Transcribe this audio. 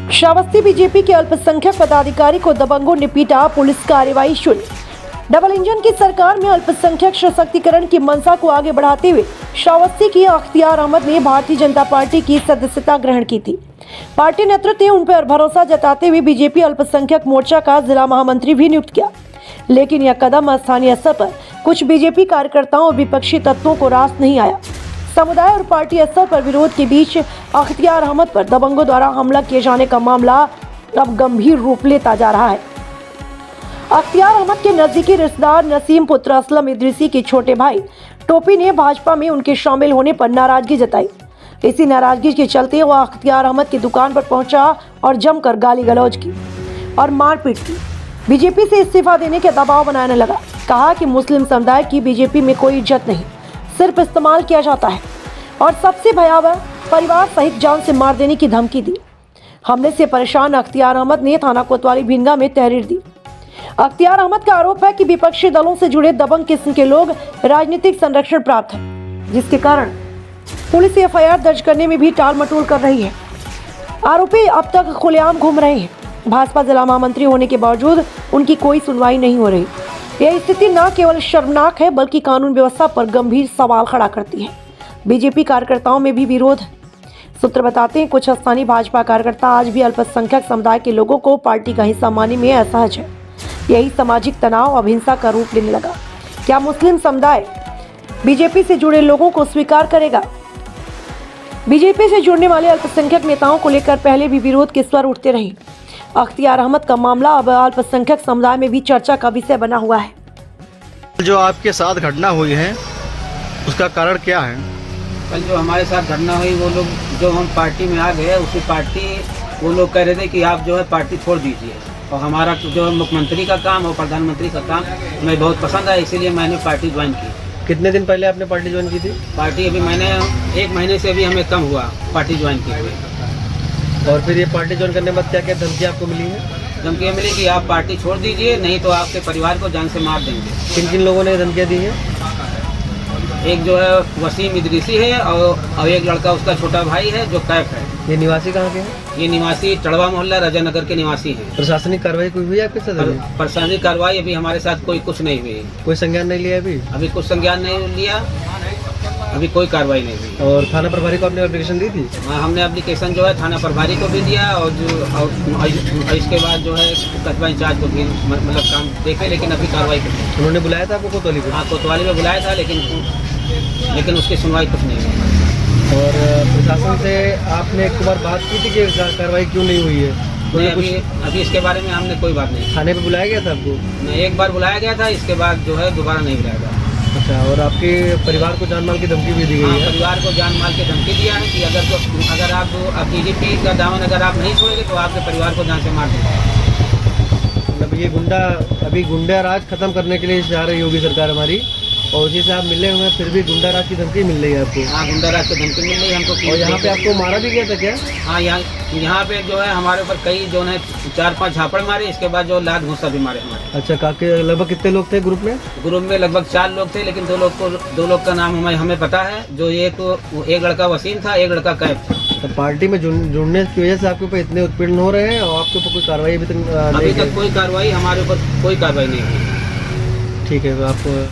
Shravasti BJP के अल्पसंख्यक पदाधिकारी को दबंगों ने पीटा, पुलिस कार्रवाई शुरू। डबल इंजन की सरकार में अल्पसंख्यक सशक्तिकरण की मंशा को आगे बढ़ाते हुए श्रावस्ती की अख्तियार अहमद ने भारतीय जनता पार्टी की सदस्यता ग्रहण की थी। पार्टी नेतृत्व ने उन पर भरोसा जताते हुए बीजेपी अल्पसंख्यक मोर्चा का जिला महामंत्री भी नियुक्त किया, लेकिन यह कदम स्थानीय स्तर पर कुछ बीजेपी कार्यकर्ताओं और विपक्षी तत्वों को रास नहीं आया। समुदाय और पार्टी स्तर पर विरोध के बीच अख्तियार अहमद पर दबंगों द्वारा हमला किए जाने का मामला अब गंभीर रूप लेता जा रहा है। अख्तियार अहमद के नजदीकी रिश्तेदार नसीम पुत्र असलम इदरीसी के छोटे भाई टोपी ने भाजपा में उनके शामिल होने पर नाराजगी जताई। इसी नाराजगी के चलते वह अख्तियार अहमद की दुकान पर पहुंचा और जमकर गाली गलौज की और मारपीट की। बीजेपी से इस्तीफा देने के दबाव बनाने लगा। कहा कि मुस्लिम समुदाय की बीजेपी में कोई इज्जत नहीं, सिर्फ इस्तेमाल किया जाता है और सबसे भयावह परिवार सहित जान से मार देने की धमकी दी। हमले से परेशान अख्तियार अहमद ने थाना कोतवाली भिंगा में तहरीर दी। अख्तियार अहमद का आरोप है कि विपक्षी दलों से जुड़े दबंग किस्म के लोग राजनीतिक संरक्षण प्राप्त है, जिसके कारण पुलिस एफआईआर दर्ज करने में भी टाल मटोल कर रही है। आरोपी अब तक खुलेआम घूम रहे हैं। भाजपा जिला महामंत्री होने के बावजूद उनकी कोई सुनवाई नहीं हो रही। यह स्थिति न केवल शर्मनाक है बल्कि कानून व्यवस्था पर गंभीर सवाल खड़ा करती है। बीजेपी कार्यकर्ताओं में भी विरोध है। सूत्र बताते हैं कुछ स्थानीय भाजपा कार्यकर्ता आज भी अल्पसंख्यक समुदाय के लोगों को पार्टी का हिस्सा मानने में असहज है। यही सामाजिक तनाव अब हिंसा का रूप लेने लगा। क्या मुस्लिम समुदाय बीजेपी से जुड़े लोगों को स्वीकार करेगा? बीजेपी से जुड़ने वाले अल्पसंख्यक नेताओं को लेकर पहले भी विरोध के स्वर उठते रहे। अख्तियार अहमद का मामला अब अल्पसंख्यक समुदाय में भी चर्चा का विषय बना हुआ है। जो आपके साथ घटना हुई है उसका कारण क्या है? कल जो हमारे साथ घटना हुई, वो लोग जो हम पार्टी में आ गए, उसी पार्टी वो लोग कह रहे थे कि आप जो है पार्टी छोड़ दीजिए, और हमारा जो है मुख्यमंत्री का काम और प्रधानमंत्री का काम हमें बहुत पसंद है, इसीलिए मैंने पार्टी ज्वाइन की। कितने दिन पहले आपने पार्टी ज्वाइन की थी? पार्टी अभी मैंने 1 महीने से अभी हमें कम हुआ पार्टी ज्वाइन की हुई। और फिर ये पार्टी ज्वाइन करने के बाद क्या क्या धमकी आपको मिली है? धमकियाँ मिली कि आप पार्टी छोड़ दीजिए, नहीं तो आपके परिवार को जान से मार देंगे। किन किन लोगों ने धमकियाँ दी है? एक जो है वसीम इदरीसी है और एक लड़का उसका छोटा भाई है जो कैफ है। ये निवासी कहाँ के हैं? ये निवासी टड़वा मोहल्ला राजानगर के निवासी हैं। प्रशासनिक कार्रवाई कोई हुई आपके साथ? प्रशासनिक कार्रवाई अभी हमारे साथ कुछ नहीं हुई। कोई संज्ञान नहीं लिया अभी कुछ संज्ञान नहीं लिया, अभी कोई कार्रवाई नहीं हुई। और थाना प्रभारी को आपने एप्लीकेशन दी थी? हाँ, हमने एप्लीकेशन जो है थाना प्रभारी को भी दिया और इसके बाद जो है कस्बा इंचार्ज को भी मतलब काम देखे, लेकिन अभी कार्रवाई नहीं। उन्होंने बुलाया था आपको कोतवाली को? हाँ, कोतवाली में बुलाया था, लेकिन उसकी सुनवाई कुछ नहीं हुई। और प्रशासन से आपने एक बार बात की थी कि कार्रवाई क्यों नहीं हुई है? नहीं, अभी इसके बारे में हमने कोई बात नहीं। थाने पे बुलाया गया था आपको? नहीं, एक बार बुलाया गया था, इसके बाद जो है दोबारा नहीं बुलाया गया। अच्छा, और आपके परिवार को जान माल की धमकी भी दी गई है? परिवार को जान माल की धमकी दिया है कि अगर आप बीजेपी का दामन अगर आप नहीं छोड़ेंगे तो आपके परिवार को जान से मार देंगे। मतलब ये अभी गुंडा राज खत्म करने के लिए जा रही होगी सरकार हमारी, और उसी से आप मिले हुए हैं, फिर भी गुंडा राज की धमकी मिल रही है आपको? हाँ, गुंडा राज की धमकी मिल रही है हमको। और यहाँ पे आपको मारा भी गया था क्या? हाँ, यहाँ पे जो है हमारे ऊपर कई जो है 4-5 झापड़ मारे, इसके बाद जो लात घूसा भी मारे हमारे। अच्छा, काके लगभग कितने लोग थे ग्रुप में? ग्रुप में लगभग 4 लोग थे, लेकिन 2 लोग का नाम हमें पता है। जो एक लड़का वसीम था, एक लड़का कैफ था। तो पार्टी में जुड़ने की वजह से आपके ऊपर इतने उत्पीड़न हो रहे हैं और आपके ऊपर कोई कार्रवाई अभी तक कोई कार्रवाई हमारे ऊपर कोई कार्रवाई नहीं हुई। ठीक है, आप